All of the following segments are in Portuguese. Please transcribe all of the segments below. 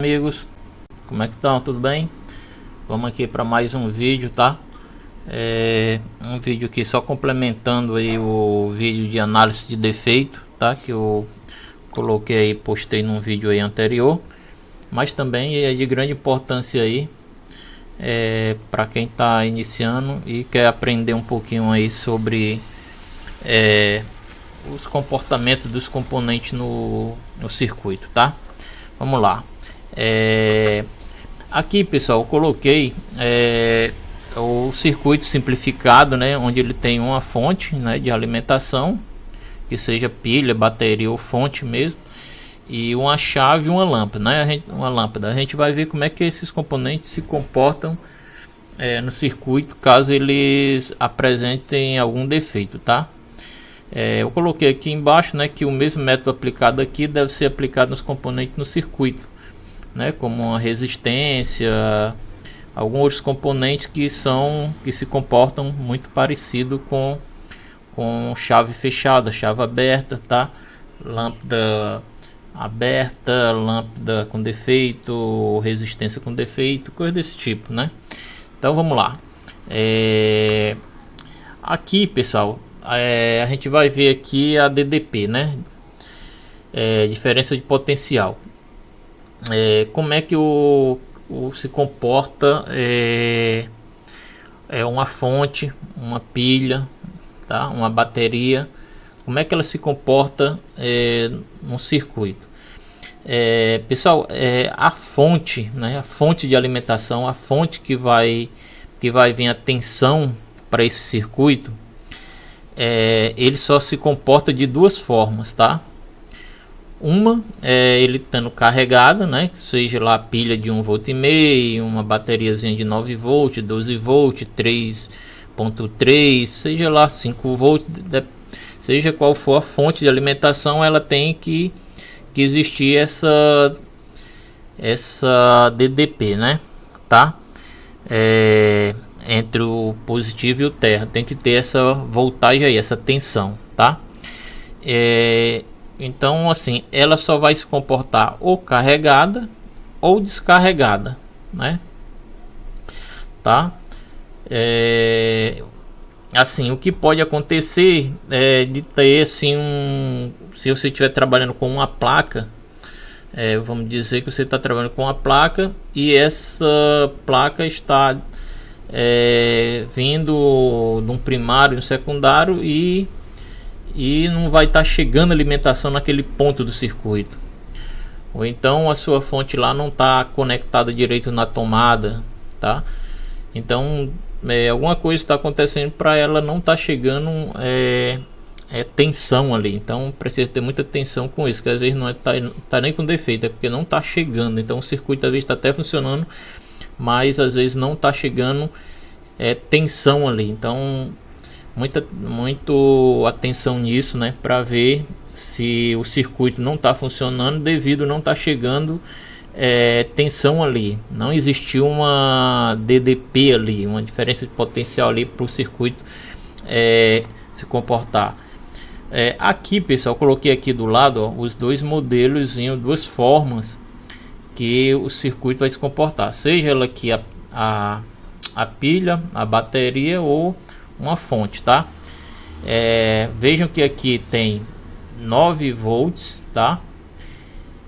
Amigos, como é que estão? Tudo bem? Vamos aqui para mais um vídeo, tá? Um vídeo aqui só complementando aí o vídeo de análise de defeito, tá? Que eu coloquei aí, postei num vídeo aí anterior, mas também é de grande importância aí para quem está iniciando e quer aprender um pouquinho aí sobre os comportamentos dos componentes no circuito, tá? Vamos lá. Aqui, pessoal, eu coloquei o circuito simplificado, né, onde ele tem uma fonte, né, de alimentação, que seja pilha, bateria ou fonte mesmo, e uma chave e uma lâmpada, né? Uma lâmpada. A gente vai ver como é que esses componentes se comportam no circuito caso eles apresentem algum defeito, tá? Eu coloquei aqui embaixo, né, que o mesmo método aplicado aqui deve ser aplicado nos componentes no circuito, né, como a resistência, alguns outros componentes que se comportam muito parecido com chave fechada, chave aberta, tá? Lâmpada aberta, lâmpada com defeito, resistência com defeito, coisa desse tipo, né? Então vamos lá. Aqui, pessoal, a gente vai ver aqui a DDP, né? Diferença de potencial. Como é que se comporta uma fonte, uma pilha, tá? Uma bateria, como é que ela se comporta no circuito. Pessoal, a fonte, né? A fonte de alimentação, a fonte que vai vir a tensão para esse circuito, ele só se comporta de duas formas, tá? Uma é ele estando carregado, né? Seja lá a pilha de 1,5 V, uma bateriazinha de 9 V, 12 V, 3.3, seja lá 5 V, seja qual for a fonte de alimentação, ela tem que existir essa DDP, né? Tá? Entre o positivo e o terra, tem que ter essa voltagem aí, essa tensão, tá? Então, assim, ela só vai se comportar ou carregada ou descarregada, né? Tá? Assim, o que pode acontecer é de ter assim se você estiver trabalhando com uma placa, vamos dizer que você está trabalhando com uma placa e essa placa está vindo de um primário e um secundário e não vai estar chegando alimentação naquele ponto do circuito, ou então a sua fonte lá não está conectada direito na tomada, tá? Então alguma coisa está acontecendo para ela não estar chegando tensão ali, então precisa ter muita atenção com isso, que às vezes não tá nem com defeito, é porque não está chegando. Então o circuito às vezes está até funcionando, mas às vezes não está chegando tensão ali. Então muito atenção nisso, né, para ver se o circuito não está funcionando devido não estar chegando tensão ali. Não existiu uma DDP ali, uma diferença de potencial ali para o circuito se comportar. Aqui, pessoal, coloquei aqui do lado, ó, os dois modelos, duas formas que o circuito vai se comportar, seja ela aqui a pilha, a bateria ou uma fonte, tá? Vejam que aqui tem 9 volts, tá?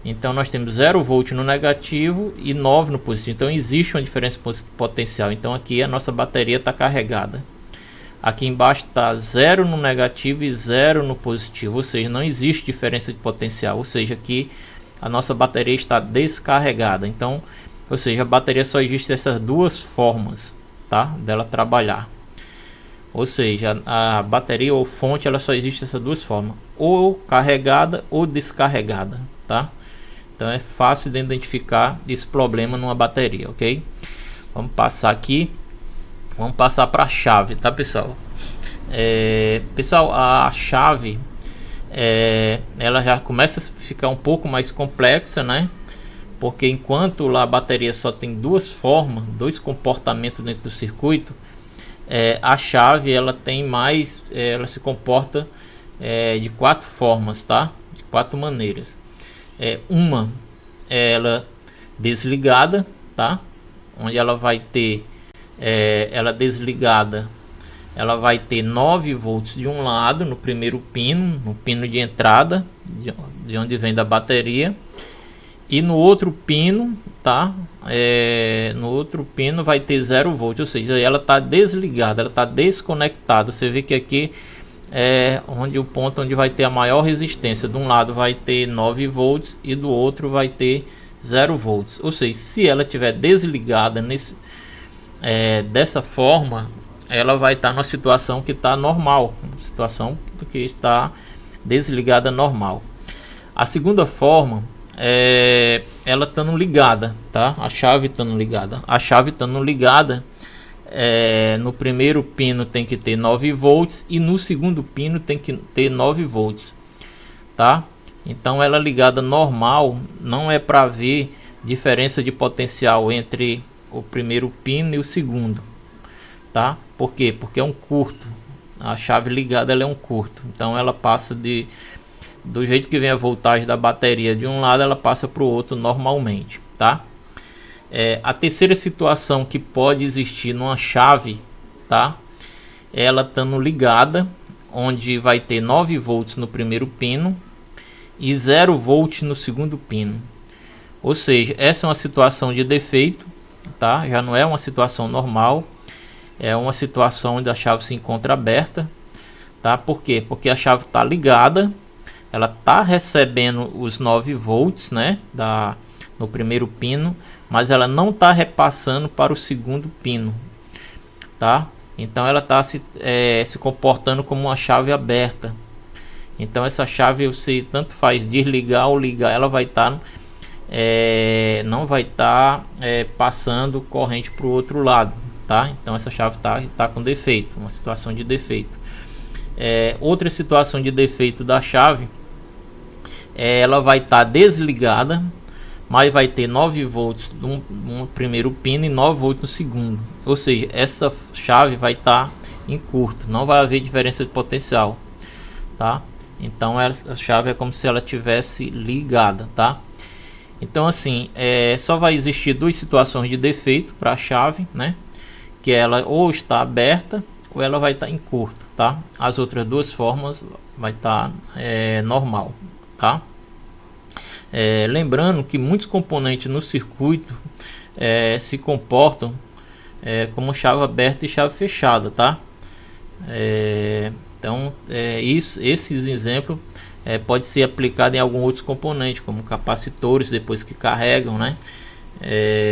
Então nós temos 0 volt no negativo e 9 no positivo. Então existe uma diferença potencial. Então aqui a nossa bateria está carregada. Aqui embaixo está 0 no negativo e 0 no positivo, ou seja, não existe diferença de potencial. Ou seja, aqui a nossa bateria está descarregada. Então, ou seja, a bateria só existe dessas duas formas, tá? Dela trabalhar. Ou seja, a bateria ou fonte, ela só existe dessas duas formas, ou carregada ou descarregada, tá? Então é fácil de identificar esse problema numa bateria, ok? Vamos passar aqui, vamos passar para a chave, tá, pessoal? Pessoal, a chave ela já começa a ficar um pouco mais complexa, né? Porque enquanto lá a bateria só tem duas formas, dois comportamentos dentro do circuito, a chave ela tem mais, ela se comporta de 4 formas, tá? De 4 maneiras. Uma, ela desligada, tá? Onde ela vai ter ela desligada, ela vai ter 9 volts de um lado no primeiro pino, no pino de entrada, de onde vem da bateria, e no outro pino, tá? No outro pino vai ter 0 volts, ou seja, ela está desligada, ela está desconectada. Você vê que aqui é onde o ponto onde vai ter a maior resistência. De um lado vai ter 9 volts e do outro vai ter 0 volts. Ou seja, se ela estiver desligada dessa forma, ela vai estar numa situação que está normal, situação que está desligada normal. A segunda forma é ela estando ligada, tá? A chave estando ligada. A chave estando ligada, no primeiro pino tem que ter 9 volts e no segundo pino tem que ter 9 volts, tá? Então ela ligada normal, não é para ver diferença de potencial entre o primeiro pino e o segundo, tá? Por quê? Porque é um curto. A chave ligada ela é um curto, então ela passa do jeito que vem a voltagem da bateria de um lado, ela passa para o outro normalmente, tá? A terceira situação que pode existir numa chave, tá? Ela estando ligada, onde vai ter 9 volts no primeiro pino e 0 volts no segundo pino. Ou seja, essa é uma situação de defeito, tá? Já não é uma situação normal, é uma situação onde a chave se encontra aberta, tá? Por quê? Porque a chave está ligada, ela está recebendo os 9 volts, né, no primeiro pino, mas ela não está repassando para o segundo pino, tá? Então ela está se comportando como uma chave aberta. Então essa chave, você tanto faz desligar ou ligar, ela vai estar não vai estar passando corrente para o outro lado, tá? Então essa chave tá com defeito, uma situação de defeito. Outra situação de defeito da chave, ela vai estar desligada, mas vai ter 9 volts no primeiro pino e 9 volts no segundo. Ou seja, essa chave vai estar em curto, não vai haver diferença de potencial, tá? Então a chave é como se ela tivesse ligada, tá? Então assim, só vai existir duas situações de defeito para a chave, né? Que ela ou está aberta ou ela vai estar em curto, tá? As outras duas formas vai estar normal, tá? Lembrando que muitos componentes no circuito se comportam como chave aberta e chave fechada, tá? Então esses exemplos pode ser aplicado em alguns outros componentes, como capacitores, depois que carregam, né?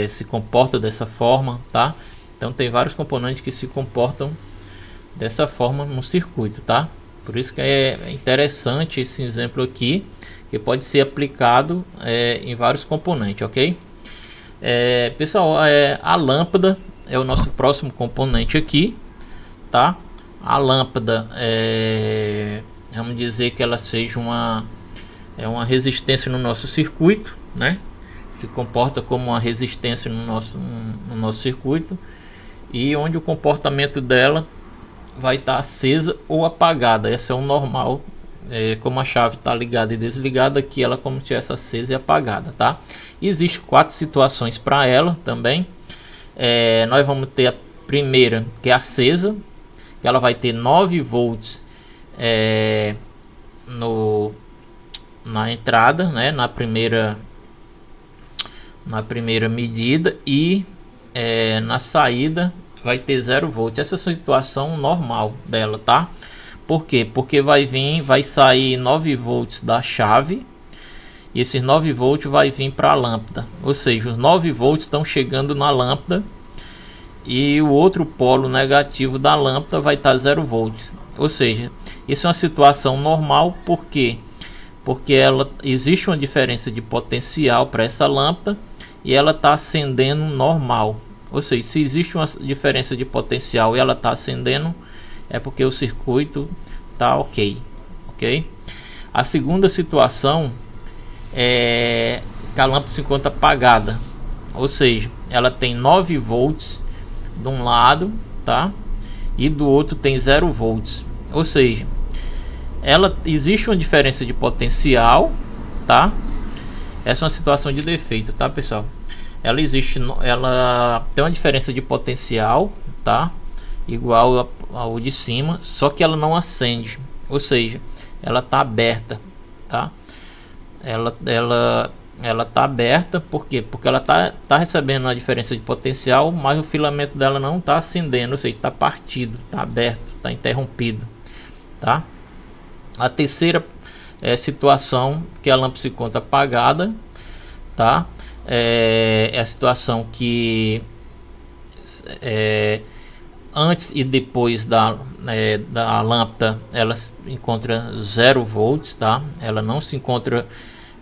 Se comporta dessa forma, tá? Então tem vários componentes que se comportam dessa forma no circuito, tá? Por isso que é interessante esse exemplo aqui, que pode ser aplicado em vários componentes, ok? Pessoal, a lâmpada é o nosso próximo componente aqui, tá? A lâmpada, vamos dizer que ela seja uma resistência no nosso circuito, né? Se comporta como uma resistência no nosso circuito, e onde o comportamento dela vai estar acesa ou apagada. Esse é o normal. Como a chave está ligada e desligada, aqui ela como se estivesse acesa e apagada, tá? Existem 4 situações para ela também. Nós vamos ter a primeira, que é acesa, que ela vai ter 9 volts na entrada, né? Na primeira medida, e na saída vai ter 0 volts. Essa é a situação normal dela, tá? Por quê? Porque vai sair 9 volts da chave, e esses 9 volts vai vir para a lâmpada. Ou seja, os 9 volts estão chegando na lâmpada e o outro polo negativo da lâmpada vai estar 0 volts. Ou seja, isso é uma situação normal. Por quê? Porque existe uma diferença de potencial para essa lâmpada e ela está acendendo normal. Ou seja, se existe uma diferença de potencial e ela está acendendo, é porque o circuito tá ok. A segunda situação é que a lâmpada se encontra apagada, ou seja, ela tem 9 volts de um lado, tá? E do outro tem 0 volts. Ou seja, existe uma diferença de potencial, tá? Essa é uma situação de defeito, tá, pessoal? ela existe, ela tem uma diferença de potencial, tá? Igual ao de cima, só que ela não acende, ou seja, ela tá aberta, tá? Ela tá aberta, por quê? Porque ela tá recebendo a diferença de potencial, mas o filamento dela não tá acendendo, ou seja, está partido, tá aberto, tá interrompido, tá? A terceira situação que a lâmpada se encontra apagada, tá? É a situação que antes e depois da lâmpada ela encontra 0 volts, tá? Ela não se encontra,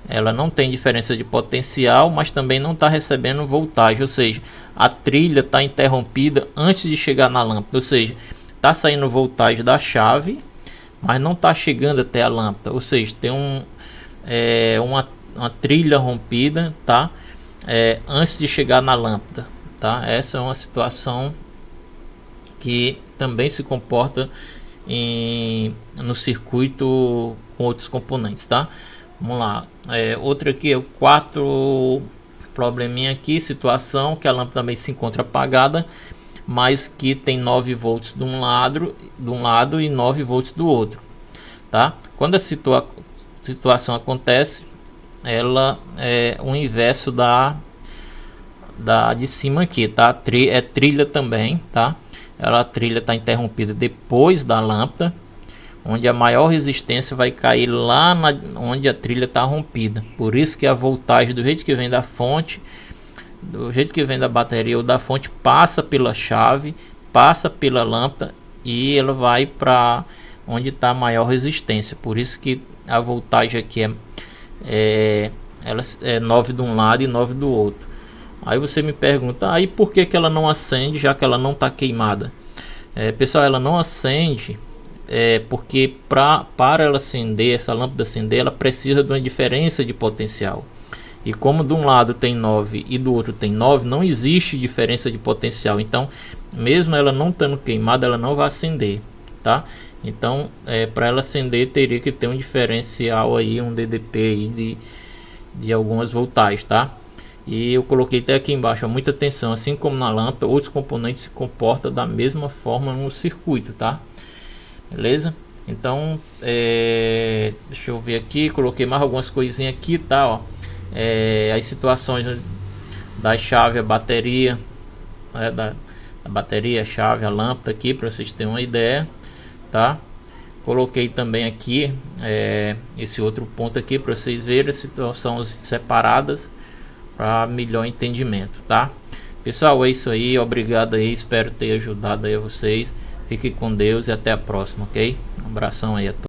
ela não tem diferença de potencial, mas também não está recebendo voltagem, ou seja, a trilha está interrompida antes de chegar na lâmpada, ou seja, está saindo voltagem da chave, mas não está chegando até a lâmpada, ou seja, tem uma trilha rompida, tá? Antes de chegar na lâmpada, tá? Essa é uma situação que também se comporta no circuito com outros componentes, tá? Vamos lá, outra aqui é o 4 probleminha aqui, situação que a lâmpada também se encontra apagada, mas que tem 9 volts de um lado e 9 volts do outro, tá? Quando a situação acontece, ela é o inverso da de cima aqui, tá? É trilha também, tá? A trilha está interrompida depois da lâmpada, onde a maior resistência vai cair lá onde a trilha está rompida. Por isso que a voltagem, do jeito que vem da fonte, do jeito que vem da bateria ou da fonte, passa pela chave, passa pela lâmpada e ela vai para onde está a maior resistência. Por isso que a voltagem aqui ela é 9 de um lado e 9 do outro. Aí você me pergunta, aí por que ela não acende, já que ela não está queimada? Pessoal, ela não acende porque para ela acender, essa lâmpada acender, ela precisa de uma diferença de potencial. E como de um lado tem 9 e do outro tem 9, não existe diferença de potencial. Então, mesmo ela não estando queimada, ela não vai acender, tá? Então, para ela acender, teria que ter um diferencial aí, um DDP aí de algumas voltagens, tá? E eu coloquei até aqui embaixo, muita atenção, assim como na lâmpada, outros componentes se comportam da mesma forma no circuito, tá? Beleza? Então, deixa eu ver aqui, coloquei mais algumas coisinhas aqui, tá? Ó. As situações da chave, a bateria, da bateria, a chave, a lâmpada aqui, para vocês terem uma ideia, tá? Coloquei também aqui esse outro ponto aqui para vocês verem as situações separadas para melhor entendimento, tá? Pessoal, é isso aí, obrigado aí, espero ter ajudado aí a vocês. Fique com Deus e até a próxima, ok? Um abração aí a todos.